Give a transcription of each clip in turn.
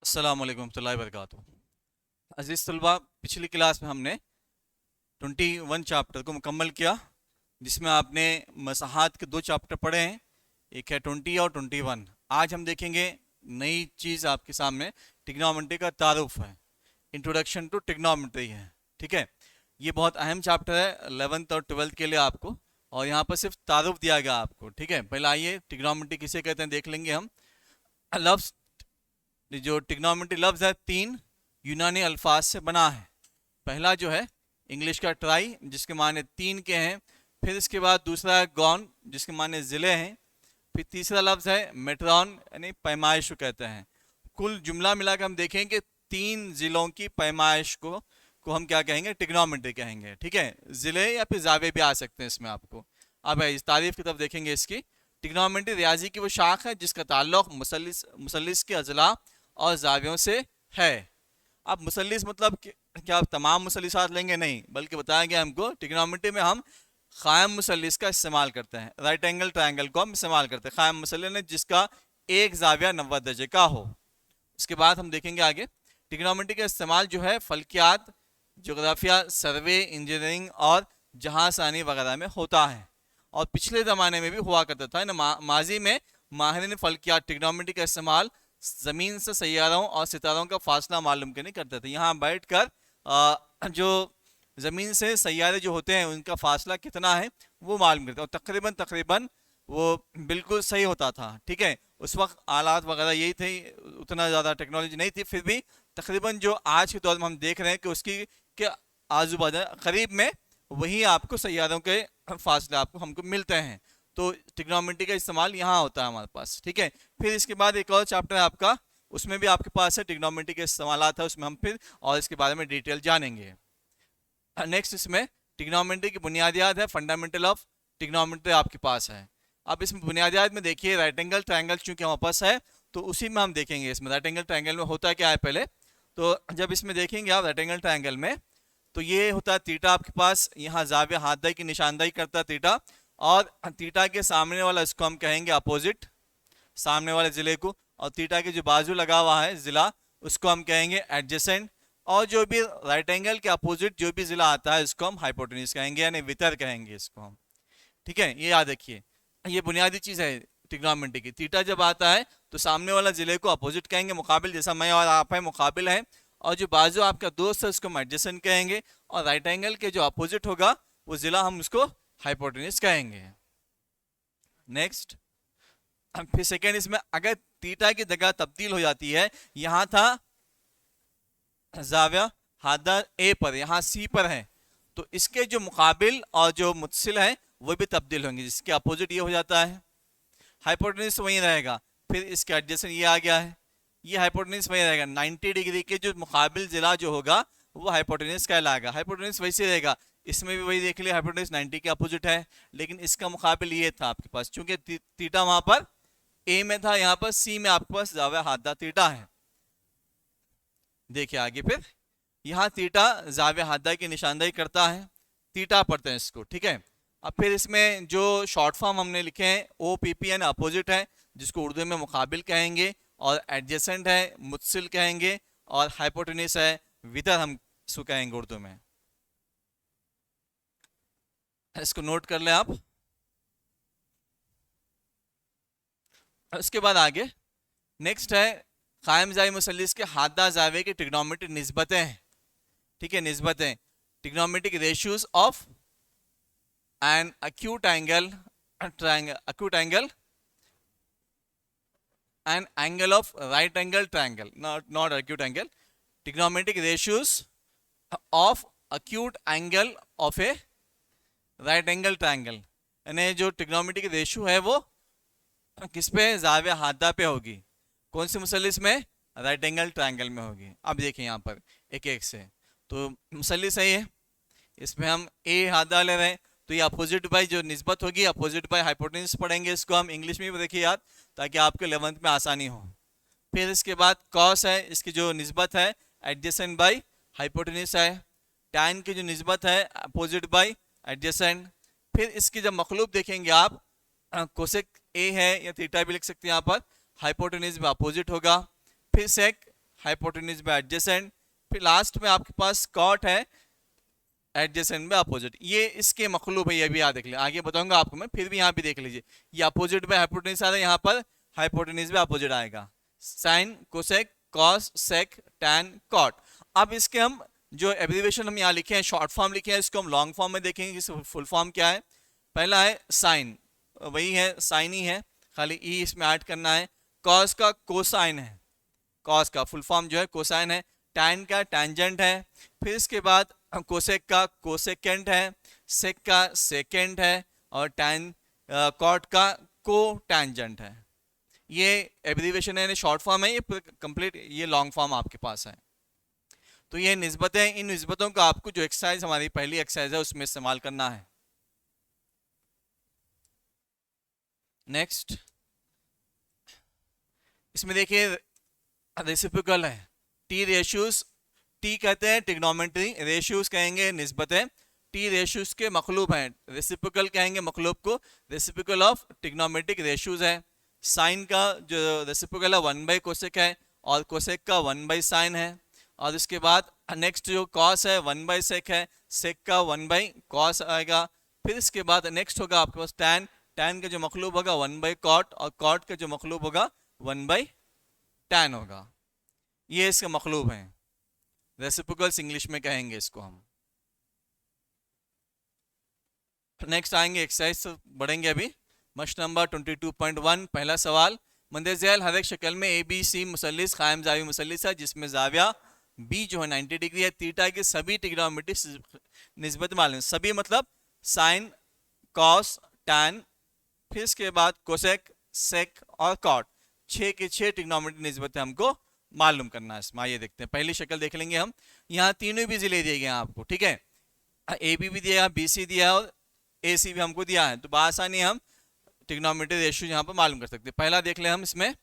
अस्सलाम वालेकुम रहमतुल्लाहि व बरकातुहू। अजीज़ तलबा, पिछली क्लास में हमने 21 चैप्टर को मुकम्मल किया, जिसमें आपने मसाहात के 2 चैप्टर पढ़े हैं, एक है 20 और 21। आज हम देखेंगे नई चीज़ आपके सामने, टिग्नोमेट्री का तारुफ है, इंट्रोडक्शन टू टिग्नोमेट्री है। ठीक है, ये बहुत अहम चैप्टर है 11th और 12th के लिए आपको, और यहाँ पर सिर्फ तारुफ दिया गया आपको। ठीक है, पहले आइए टिग्नोमेट्री किसे कहते हैं देख लेंगे हम। लफ्ज़, जो टिग्नोमेट्री लफ्ज़ है 3 यूनानी अल्फाज से बना है। पहला जो है इंग्लिश का ट्राई, जिसके माने 3 के हैं। फिर इसके बाद दूसरा है गॉन, जिसके माने ज़िले हैं। फिर तीसरा लफ्ज़ है मेट्रॉन, यानी पैमाइश को कहते हैं। कुल जुमला मिलाकर हम देखें कि 3 ज़िलों की पैमाइश को हम क्या कहेंगे, टिग्नोमेट्री कहेंगे। ठीक है, ज़िले या फिर जावे भी आ सकते हैं इसमें आपको। अब इस तारीफ की तरफ देखेंगे इसकी। टिग्नोमेट्री रियाजी की वो शाख है जिसका ताल्लुक मुसल्लिस के अजला और जावियों से है। अब मुसल्लिस मतलब क्या आप तमाम मुसल्लिसात लेंगे? नहीं, बल्कि बताया गया हमको टिग्नोमेट्री में हम क़ायम मुसल्लिस का इस्तेमाल करते हैं। राइट एंगल ट्रायंगल को हम इस्तेमाल करते हैं क़ायम मुसल्लिस ने जिसका एक जाविया 90 दर्जे का हो। इसके बाद हम देखेंगे आगे टिग्नोमेट्री का इस्तेमाल जो है फल्कियात, जोग्राफिया, सर्वे, इंजीनियरिंग और जहांसानी वगैरह में होता है, और पिछले ज़माने में भी हुआ करता था। माजी में माहिरीन फल्कियात टिग्नोमेट्री का इस्तेमाल ज़मीन से सैयारों और सितारों का फासला मालूम करने करते थे। यहाँ बैठकर जो ज़मीन से सैयारे जो होते हैं उनका फासला कितना है वो मालूम करते, और तकरीबन वो बिल्कुल सही होता था। ठीक है, उस वक्त आलात वगैरह यही थे, उतना ज़्यादा टेक्नोलॉजी नहीं थी, फिर भी तकरीबन जो आज के दौर में हम देख रहे हैं कि उसकी के आजू बाजू करीब में वही आपको सैयारों के फासले आपको हमको मिलते हैं। तो टिग्नोमेट्री का इस्तेमाल यहाँ होता है हमारे पास। ठीक है, फिर इसके बाद एक और चैप्टर है आपका, उसमें भी आपके पास है टिग्नोमेट्री के इस्तेमालात है, उसमें हम फिर और इसके बारे में डिटेल जानेंगे। नेक्स्ट इसमें टिग्नोमेट्री की बुनियादियात है, फंडामेंटल ऑफ टिग्नोमेट्री आपके पास है। अब इसमें बुनियादियात में देखिए राइट एंगल ट्रायंगल चूंकि हमारे पास है तो उसी में हम देखेंगे। इसमें राइट एंगल ट्रायंगल में होता क्या है पहले, तो जब इसमें देखेंगे आप राइट एंगल ट्रायंगल में, तो ये होता है थीटा आपके पास, यहाँ जाविया हाथदाई की निशानदाही करता है थीटा, और थीटा के सामने वाला इसको हम कहेंगे अपोजिट, सामने वाले जिले को, और थीटा के जो बाजू लगा हुआ है जिला उसको हम कहेंगे एडजेसेंट, और जो भी राइट एंगल के अपोजिट जो भी जिला आता है इसको हम हाइपोटेन्यूज कहेंगे, यानी वितर कहेंगे इसको हम। ठीक है, ये याद रखिए, ये बुनियादी चीज़ है टिग्नोमेट्री की। थीटा जब आता है तो सामने वाला जिले को अपोजिट कहेंगे, मुकाबिल, जैसा मैं और आप है मुकाबिल है, और जो बाजू आपका दोस्त है उसको हम एडजेसेंट कहेंगे, और राइट एंगल के जो अपोजिट होगा वो जिला हम उसको हाइपोटेन्यूज कहेंगे। नेक्स्ट, फिर सेकेंड, इसमें अगर थीटा की जगह तब्दील हो जाती है, यहां था जाविया हादा ए पर, यहाँ सी पर है, तो इसके जो मुकाबिल और जो मुत्सिल है वो भी तब्दील होंगे, जिसके अपोजिट ये हो जाता है, हाइपोटेन्यूज वहीं रहेगा। फिर इसके एडजेसेंट ये आ गया है, ये हाइपोटेन्यूज वहीं रहेगा। 90 डिग्री के जो मुकाबिल जिला जो होगा वो हाइपोटेन्यूज कहलाएगा। हाइपोटेन्यूज वैसे रहेगा, इसमें भी वही देख लिया, हाइपोटेन्यूज 90 के अपोजिट है, लेकिन इसका मुकाबिल ये था आपके पास, चूंकि थीटा वहां पर ए में था, यहाँ पर सी में आपके पास जाविया हादा थीटा है। देखिए आगे, फिर यहाँ थीटा जाविया हादा की निशानदाही करता है, थीटा पढ़ते हैं इसको। ठीक है, अब फिर इसमें जो शॉर्ट फॉर्म हमने लिखे हैं ओ पी पी यानी अपोजिट है, जिसको उर्दू में मुकाबिल कहेंगे, और एडजेसेंट है मुत्सिल कहेंगे, और हाइपोटेन्यूज है वितर हम इसको कहेंगे उर्दू में। इसको नोट कर ले आप। उसके बाद आगे नेक्स्ट है कायम जाई मुसल्लिस के हादा जावे की टिग्नोमेट्रिक निस्बतें हैं। ठीक है, निस्बतें, trigonometric ratios of an acute angle and angle of right angle triangle, not acute angle, trigonometric ratios of acute angle of a right angle triangle, यानी जो ट्रिग्नोमेट्रिक रेशियो है वो किस पे, जाविया हादा पे होगी, कौन से मुसल्लिस में, राइट एंगल ट्रायंगल में होगी। अब देखिए यहाँ पर एक एक से, तो मुसल्लिस है ये, इसमें हम ए हादा ले रहे हैं, तो ये अपोजिट बाई जो निस्बत होगी, अपोजिट बाई हाइपोटेन्यूज पढ़ेंगे इसको हम इंग्लिश में भी, देखिए याद, ताकि आपके 11th में आसानी हो। फिर इसके बाद कॉस है, इसकी जो निस्बत है एडजेसेंट बाई हाइपोटेन्यूज है। टैन की जो निस्बत है अपोजिट बाई एडजेसेंट। फिर इसकी जब मखलूब देखेंगे आप, कोसेक ए है या थीटा भी लिख सकते हैं यहाँ पर, हाइपोटेन्यूज में अपोजिट होगा। फिर सेक हाइपोटेन्यूज बाय एडजेसेंट, फिर लास्ट में आपके पास कॉट है एडजेसेंट बाय अपोजिट। ये इसके मखलूब है, ये भी याद देख लीजिए, आगे बताऊंगा आपको मैं, फिर भी यहाँ भी देख लीजिए, ये अपोजिट बाय हाइपोटेन्यूज आ रहा है, यहाँ पर हाइपोटेन्यूज बाय अपोजिट आएगा, sine cosec cos sec tan cot. अब इसके हम जो एब्रीविएशन हम यहाँ लिखे हैं, शॉर्ट फॉर्म लिखे हैं, इसको हम लॉन्ग फॉर्म में देखेंगे कि फुल फॉर्म क्या है। पहला है साइन, वही है साइन ही है, खाली ई इसमें ऐड करना है। कॉस का कोसाइन है, कॉस का फुल फॉर्म जो है कोसाइन है। टैन का टैंजेंट है, फिर इसके बाद कोसेक का कोसेकेंट है, सेक का सेकेंट है, और टैन कॉट का को टैंजेंट है। ये एब्रीविएशन है, शॉर्ट फॉर्म है, ये कंप्लीट ये लॉन्ग फॉर्म आपके पास है। तो ये निस्बतें, इन निस्बतों का आपको जो एक्सरसाइज हमारी पहली एक्सरसाइज है उसमें इस्तेमाल करना है। नेक्स्ट इसमें देखिए रेसिप्रोकल है, टी रेशियोज, टी कहते हैं ट्रिग्नोमेट्री, रेशियोज कहेंगे निस्बतें, टी रेशियोज के मखलूब हैं, रेसिप्रोकल कहेंगे मखलूब को, रेसिप्रोकल ऑफ ट्रिग्नोमेट्रिक रेशियोज है। साइन का जो रेसिप्रोकल है 1 बाई कोसेक है, और कोसेक का 1 बाई साइन है। और इसके बाद नेक्स्ट जो कॉस है 1 बाई सेक है, सेक का 1 बाई कॉस आएगा। फिर इसके बाद नेक्स्ट होगा आपके पास टैन, टैन का जो मखलूब होगा 1 बाई कॉट, और कॉट का जो मखलूब होगा 1 बाई टैन होगा। ये इसके मखलूब हैं, रेसिप्रोकल्स इंग्लिश में कहेंगे इसको हम। नेक्स्ट आएंगे एक्सरसाइज, बढ़ेंगे अभी। मस्ट नंबर 22.1, पहला सवाल, मंदरज़ैल हर एक शक्ल में ए बी सी मुसल्लिस कायम जावी मुसल्लिस है, जिसमें जाविया बी जो है 90 डिग्री है, थीटा की सभी ट्रिग्नोमेट्रिक निस्बत मालूम, सभी मतलब साइन कॉस टैन, फिर इसके बाद कोसेक सेक और कॉट, 6 के 6 ट्रिग्नोमेट्रिक निस्बतें हमको मालूम करना है इसमें। आइए देखते हैं, पहली शक्ल देख लेंगे हम। यहाँ तीनों भी जिले दिए गए हैं आपको, ठीक है, ए बी भी दिया है, बी सी दिया है, और ए सी भी हमको दिया है, तो बआसानी हम ट्रिग्नोमेट्रिक रेशियो यहाँ पर मालूम कर सकते हैं। पहला देख लें हम इसमें,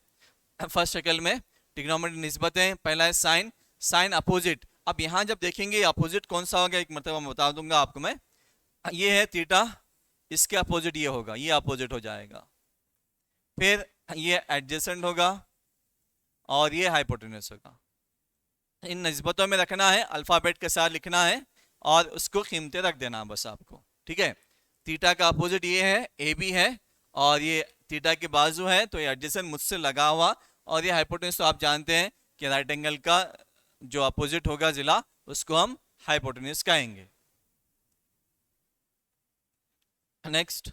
फर्स्ट शक्ल में ट्रिग्नोमेट्रिक निस्बतें, पहला है साइन, साइन अपोजिट। अब यहाँ जब देखेंगे अपोजिट कौन सा होगा, एक मतलब मैं बता दूंगा आपको मैं, ये है थीटा, इसके अपोजिट ये होगा, ये अपोजिट हो जाएगा। फिर ये एडजेसेंट होगा, और ये हाइपोटेन्यूस होगा। इन निस्बतों में रखना है, अल्फाबेट के साथ लिखना है, और उसको कीमतें रख देना है बस आपको, ठीक है। थीटा का अपोजिट ये है, ए बी है, और ये थीटा के बाजू है, तो ये एडजेसेंट मुझसे लगा हुआ, और ये हाइपोटेन्यूस तो आप जानते हैं कि राइट एंगल का जो अपोजिट होगा जिला, उसको हम हाइपोटेन्यूस कहेंगे। नेक्स्ट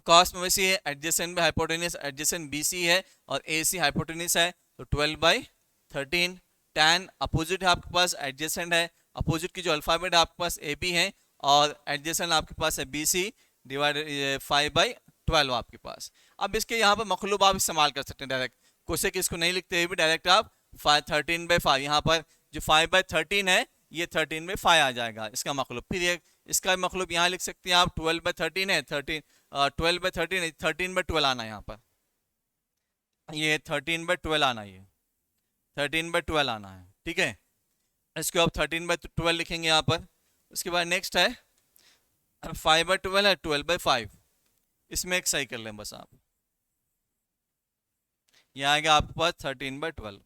कॉस में वैसे एडजेसेंट में हाइपोटेन्यूस, एडजेसेंट बीसी है और एसी हाइपोटेन्यूस है, तो 12/13। टैन अपोजिट है आपके पास, एडजेसेंट है, अपोजिट की जो अल्फाबेट है आपके पास ए बी है, और एडजेसेंट आपके पास है बी सी डिवाइडेड 5/12 आपके पास। अब इसके यहाँ पर मखलूब आप इस्तेमाल कर सकते हैं डायरेक्ट, कोसेक इसको नहीं लिखते भी डायरेक्ट आप 13/5, यहाँ पर जो 5/13 है ये 13/5 आ जाएगा इसका मखलूब। फिर ये इसका मखलूब यहाँ लिख सकते हैं आप, 12/13 है, 12/13 13/12 आना यहाँ पर, ये 13/12 आना, ये 13/12 आना है, ठीक है। इसको आप 13/12 लिखेंगे यहाँ पर। उसके बाद नेक्स्ट है 5/12 है, 12/5, इसमें एक सही कर लें बस आप, ये आएगा आपके पास 13/12।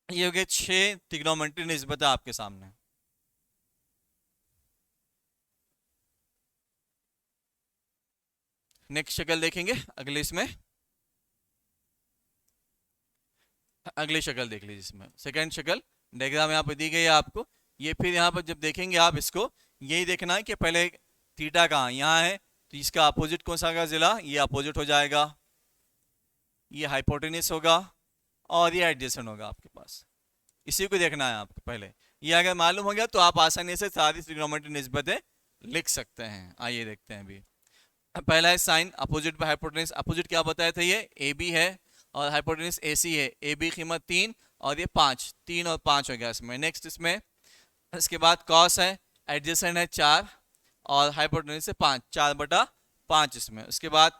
ये हो गए 6 ट्रिग्नोमेट्रिक निस्बत आपके सामने। नेक्स्ट शक्ल देखेंगे अगले, इसमें अगली शक्ल देख लीजिए, इसमें सेकंड शक्ल डायग्राम यहाँ पर दी गई है आपको। ये फिर यहाँ पर जब देखेंगे आप इसको, यही देखना है कि पहले थीटा कहाँ, यहाँ है, तो इसका अपोजिट कौन सा होगा जिला, ये अपोजिट हो जाएगा, ये हाइपोटेन्यूस होगा, और ये एडजेसेंट होगा आपके पास। इसी को देखना है आपको पहले, ये अगर मालूम हो गया तो आप आसानी से सारी ट्रिग्नोमेट्रिक निस्बतें लिख सकते हैं। आइए देखते हैं अभी। पहला है sine opposite by hypotenuse, opposite क्या बताया था, ये ए बी है और हाइपोटेन्यूस ए सी है, ए बी कीमत 3 और ये 5, 3 और 5 हो गया इसमें। नेक्स्ट इसमें इसके बाद कॉस है, एडजेसेंट है 4 और हाइपोटेन्यूस है 5, 4/5 इसमें। उसके बाद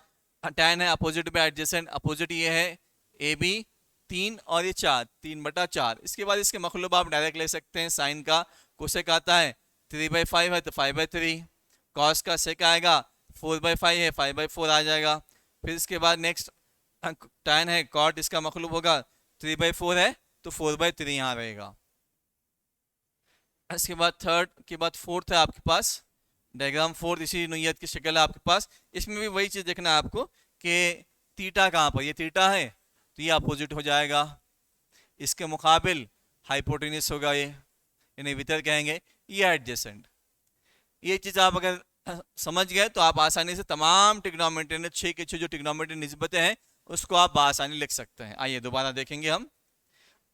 टैन है अपोजिट बाय एडजेसेंट, अपोजिट ये है ए बी 3 और ये 4, 3/4। इसके बाद इसके मखलूब आप डायरेक्ट ले सकते हैं, साइन का कोसेक आता है 3/5 है तो 5/3, कॉस का सेक आएगा 4/5 है 5/4 आ जाएगा। फिर इसके बाद नेक्स्ट tan है cot, इसका मखलूब होगा 3/4 है तो 4/3 यहाँ रहेगा। इसके बाद थर्ड के बाद फोर्थ है आपके पास डायग्राम फोर्थ, इसी नोयत की शक्ल है आपके पास। इसमें भी वही चीज़ देखना है आपको कि थीटा कहाँ पर, ये थीटा है तो ये अपोजिट हो जाएगा, इसके मुकाबिल हाइपोटेन्यूस होगा ये, इन्हें वितर कहेंगे, ये एडजेसेंट। ये चीज़ आप अगर समझ गए तो आप आसानी से तमाम ट्रिग्नोमेट्री ने 6 के 6 जो ट्रिग्नोमेट्री निस्बतें हैं उसको आप बआसानी लिख सकते हैं। आइए दोबारा देखेंगे हम।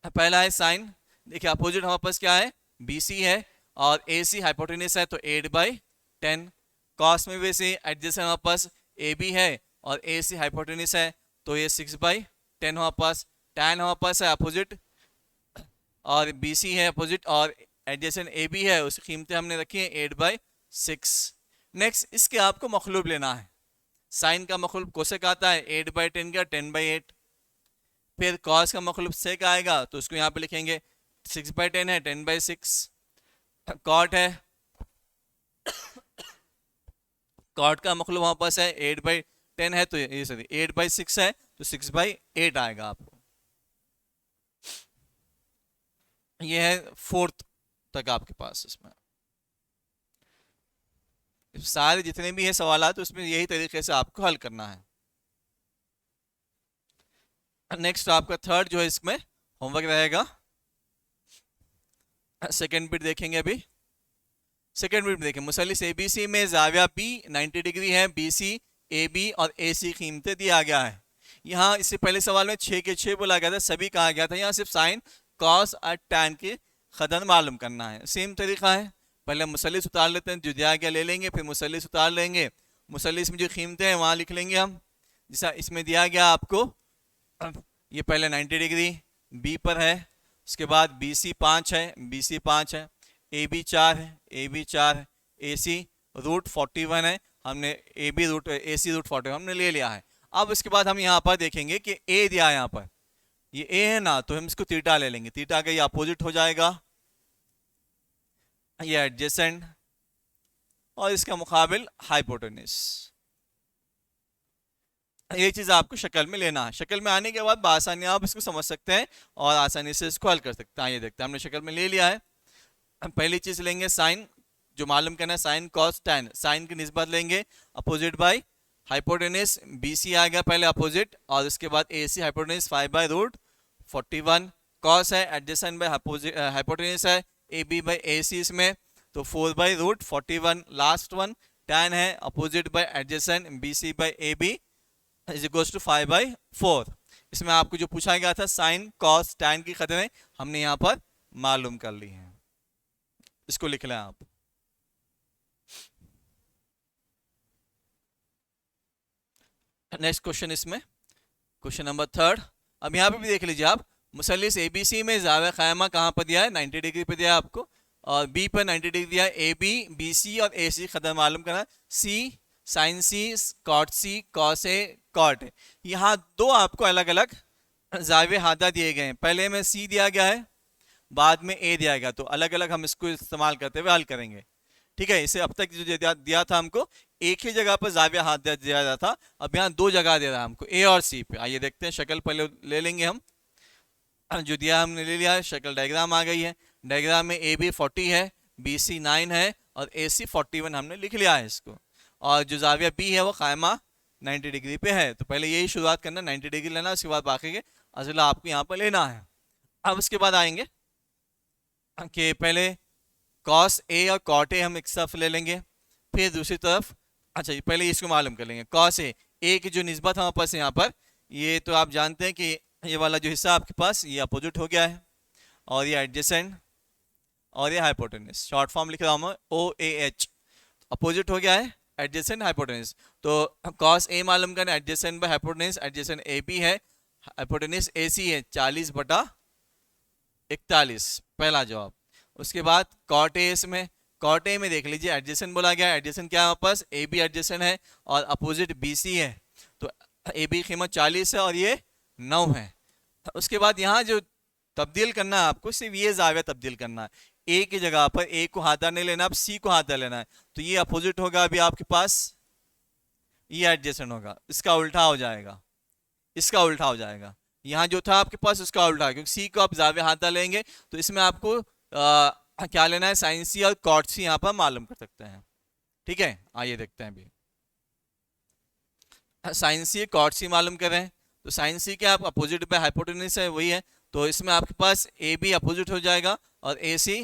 पहला है साइन, देखिए अपोजिट हमारे पास क्या है, BC है और AC हाइपोटेन्यूस है तो 8/10। कॉस में भी से एडजेसेंट हमारे पास AB है और AC हाइपोटेन्यूस है तो ये 6/10 हमारे पास। tan हमारे पास है अपोजिट और BC है अपोजिट और एडजेसेंट AB है, उसकी कीमतें हमने रखी हैं 8/6। नेक्स्ट इसके आपको मखलूब लेना है, साइन का मखलूब कोसेक आता है 8/10 का 10/8। फिर कॉस का मखलूब सेक आएगा तो उसको यहाँ पे लिखेंगे 6/10 है 10/6। कॉट है, कॉट का मखलूब हमारे पास है 8/10 है तो ये सॉरी 8/6 है तो 6/8 आएगा आपको। ये है फोर्थ तक आपके पास। इसमें सारे जितने भी है सवाल तो उसमें यही तरीके से आपको हल करना है। नेक्स्ट आपका थर्ड जो है इसमें होमवर्क रहेगा, सेकेंड बिट देखेंगे अभी। सेकेंड बिट देखें, मुसल्लिस ABC में जाविया B 90 डिग्री है, BC AB और AC कीमतें दिया गया है। यहाँ इससे पहले सवाल में 6 के 6 बोला गया था, सभी कहा गया था, यहाँ सिर्फ साइन कॉस और टैन के खदन मालूम करना है। सेम तरीका है, पहले मुसल्लिस उतार लेते हैं, जो दिया गया ले लेंगे, फिर मुसल्लिस उतार लेंगे, मुसल्लिस में जो कीमतें हैं वहाँ लिख लेंगे हम। जैसा इसमें दिया गया आपको, ये पहले 90 डिग्री B पर है, उसके बाद BC 5 है, BC 5 है, AB 4 है, AB 4 है, AC √41 है, हमने AC √41 हमने ले लिया है। अब इसके बाद हम यहाँ पर देखेंगे कि A दिया है, यहाँ पर ये A है ना तो हम इसको थीटा ले लेंगे, थीटा का ये अपोजिट हो जाएगा, ये एडजेसेंट और इसका मुकाबिल हाइपोटेन्यूस। ये चीज़ आपको शक्ल में लेना है, शक्ल में आने के बाद आसानी आप इसको समझ सकते हैं और आसानी से इसको हल कर सकते हैं। ये देखते हैं हमने शक्ल में ले लिया है। पहली चीज़ लेंगे साइन, जो मालूम करना है साइन कॉस टैन, साइन की निस्बत लेंगे अपोजिट बाय हाइपोटेन्यूस, BC आ गया पहले अपोजिट और उसके बाद AC हाइपोटेन्यूस 5/√41। कॉस है एडजेसेंट बाय हाइपोटेन्यूस है AB/AC इसमें तो 4/√41 लास्ट वन। टैन है opposite by adjacent BC/AB is equals to 5/4। इसमें आपको जो पूछा गया था साइन कॉस टैन की खतरे हमने यहाँ पर मालूम कर ली है, इसको लिख लें आप। नेक्स्ट क्वेश्चन इसमें क्वेश्चन नंबर थर्ड। अब यहाँ पे भी देख लीजिए आप, मुसल्लिस ABC में ज़ाविया क़ायमा कहाँ पर दिया है, 90 डिग्री पर दिया है आपको, और B पर 90 डिग्री दिया है। AB BC और AC खदर मालूम करना, C sine C cot C cos A cot. यहाँ दो आपको अलग अलग ज़ाविया हादा दिए गए हैं, पहले में C दिया गया है बाद में A दिया गया, तो अलग अलग हम इसको इस्तेमाल करते हुए हल करेंगे। ठीक है, इसे अब तक जो दिया था हमको एक ही जगह पर ज़ाविया हाथ दिया जाता था, अब यहाँ दो जगह दे रहा है हमको A और C पे। आइए देखते हैं, शक्ल पहले ले लेंगे हम, जो दिया हमने ले लिया है, शक्ल डायग्राम आ गई है। डायग्राम में AB 40 है, BC 9 है और AC 41 हमने लिख लिया है इसको, और जो ज़ाविया B है वो क़ायमा 90 डिग्री पे है, तो पहले यही शुरुआत करना, 90 डिग्री लेना, उसके बाद बाकी के अज़ला आपको यहाँ पर लेना है। अब उसके बाद आएंगे कि पहले कॉस A और कॉट A हम एक तरफ ले लेंगे, फिर दूसरी तरफ अच्छा पहले इसको मालूम कर लेंगे। कॉस A की जो निस्बत हमारे पास यहाँ पर, ये तो आप जानते हैं कि ये वाला जो हिस्सा आपके पास ये अपोजिट हो गया है और ये एडजेसेंट और ये हाइपोटेन्यूस, शॉर्ट फॉर्म लिख रहा हूँ मैं OAH, अपोजिट हो गया है एडजेसेंट हाइपोटेन्यूस। तो कॉस A मालूम करना, adjacent by hypotenuse, adjacent AB है, हाइपोटेन्यूस AC है 40/41, पहला जवाब। उसके बाद कॉट A, इसमें कॉट A में देख लीजिए एडजेसेंट बोला गया, एडजेसेंट क्या है हमारे पास, AB एडजेसेंट है और अपोजिट BC है, तो AB कीमत 40 है और ये 9 है। उसके बाद यहाँ जो तब्दील करना है आपको, सिर्फ ये ज़ाविया तब्दील करना है, A की जगह पर A को हाथा नहीं लेना, अब C को हाथा लेना है, तो ये अपोजिट होगा अभी आपके पास, ये एडजेसेंट होगा, इसका उल्टा हो जाएगा, इसका उल्टा हो जाएगा। यहाँ जो था आपके पास उसका उल्टा, क्योंकि सी को आप जावे हादा लेंगे तो इसमें आपको क्या लेना है, साइन सी और कॉट सी यहाँ पर मालूम कर सकते हैं। ठीक है, आइए देखते हैं अभी। साइन सी कॉट सी मालूम करें तो साइन सी के आप अपोजिट पे हाइपोटेनिस है वही है, तो इसमें आपके पास ए बी अपोजिट हो जाएगा और ए सी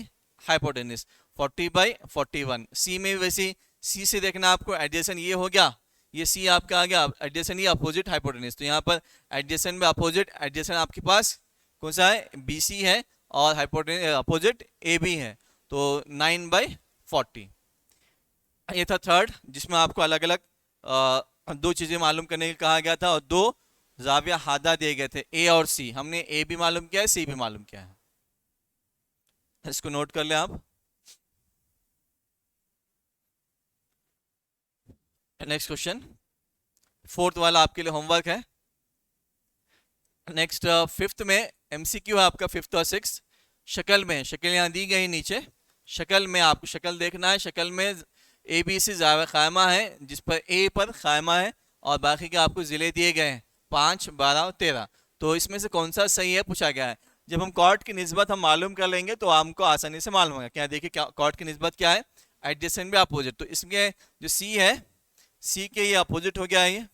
हाइपोटेनिस 40/41। सी में भी वैसे सी से देखना आपको एडजेसेंट ये हो गया, ये सी आपका आ गया एडजेसेंट, ये अपोजिट हाइपोटेनिस, तो यहाँ पर एडजेसेंट में अपोजिट एडजेसेंट आपके पास कौन सा है, बी सी है और हाइपोटेनिस अपोजिट ए बी है, तो 9/40। ये था थर्ड जिसमें आपको अलग अलग दो चीज़ें मालूम करने को कहा गया था और दो जाविया हादा दिए गए थे, ए और सी। हमने ए भी मालूम किया है, सी भी मालूम किया है, इसको नोट कर ले आप। नेक्स्ट क्वेश्चन, फोर्थ वाला आपके लिए होमवर्क है। नेक्स्ट फिफ्थ में एमसीक्यू है आपका, फिफ्थ और सिक्स। शक्ल में, शक्ल यहाँ दी गई नीचे, शक्ल में आपको शक्ल देखना है। शक्ल में ए बी सी जावा खायमा है जिस पर ए पर खायमा है और बाकी के आपको ज़िले दिए गए हैं 5, 12 और 13। तो इसमें से कौन सा सही है पूछा गया है। जब हम कॉर्ड की निस्बत हम मालूम कर लेंगे तो हमको आसानी से मालूम होगा। क्या देखिए, क्या कॉर्ड की निस्बत क्या है, एडजेसेंट भी अपोजिट। तो इसमें जो सी है, सी के ये अपोजिट हो गया है,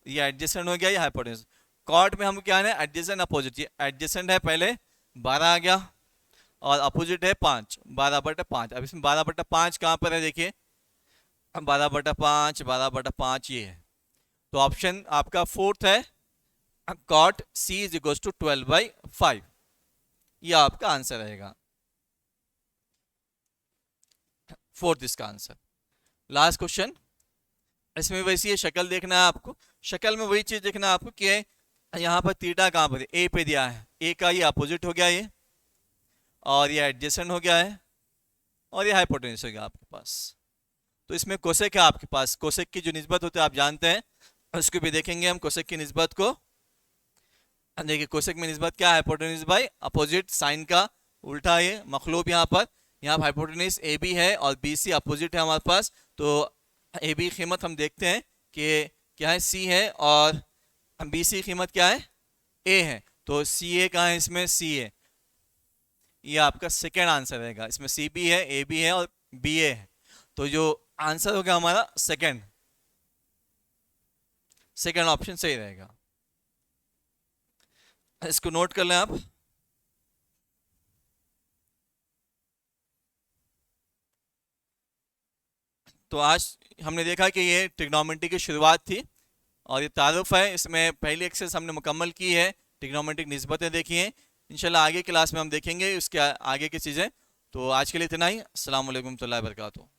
ये एडजेसेंट हो गया, ये हाइपोटेन्यूस। कॉर्ड में हमको क्या है, एडजेसेंट अपोजिट। ये एडजेसेंट है पहले 12 आ गया और अपोजिट है 5, 12/5। अब इसमें 12/5 कहाँ पर है, देखिए 12/5, 12/5 ये है। तो ऑप्शन आपका फोर्थ है, cot C is equal to 12/5, ये आपका आंसर रहेगा, फोर्थ इसका आंसर। लास्ट क्वेश्चन, इसमें वैसी ये शक्ल देखना है आपको। शक्ल में वही चीज देखना है आपको कि यहाँ पर थीटा कहाँ पर है, ए पे दिया है, ए का ये अपोजिट हो गया ये, और ये एडजेसेंट हो गया है और ये हाइपोटेन्यूस हो गया आपके पास। तो इसमें कोसेक है आपके पास, कोसेक की जो निस्बत होती है आप जानते हैं, उसको भी देखेंगे हम कोसेक की निस्बत को। देखिए कोसेक में निस्बत क्या है, हाइपोटेन्यूस बाय अपोजिट, साइन का उल्टा ये मखलूब यहाँ पर। यहाँ हाइपोटेन्यूस ए बी है और बी सी अपोजिट है हमारे पास, तो ए बी कीमत हम देखते हैं कि क्या है, सी है, और बी सी कीमत क्या है, ए है। तो सी ए कहाँ है, इसमें सी ए, ये आपका सेकेंड आंसर रहेगा। इसमें सी बी है, ए बी है और बी ए है, तो जो आंसर होगा हमारा सेकेंड, सेकेंड ऑप्शन सही रहेगा। इसको नोट कर लें आप। तो आज हमने देखा कि ये ट्रिग्नोमेट्री की शुरुआत थी और ये तारुफ है, इसमें पहली एक्सरसाइज हमने मुकम्मल की है, ट्रिग्नोमेट्रिक निस्बतें देखी हैं। इंशाल्लाह आगे क्लास में हम देखेंगे उसके आगे की चीज़ें। तो आज के लिए इतना ही। अस्सलाम वालेकुम रहमतुल्लाहि व बरकातुहू।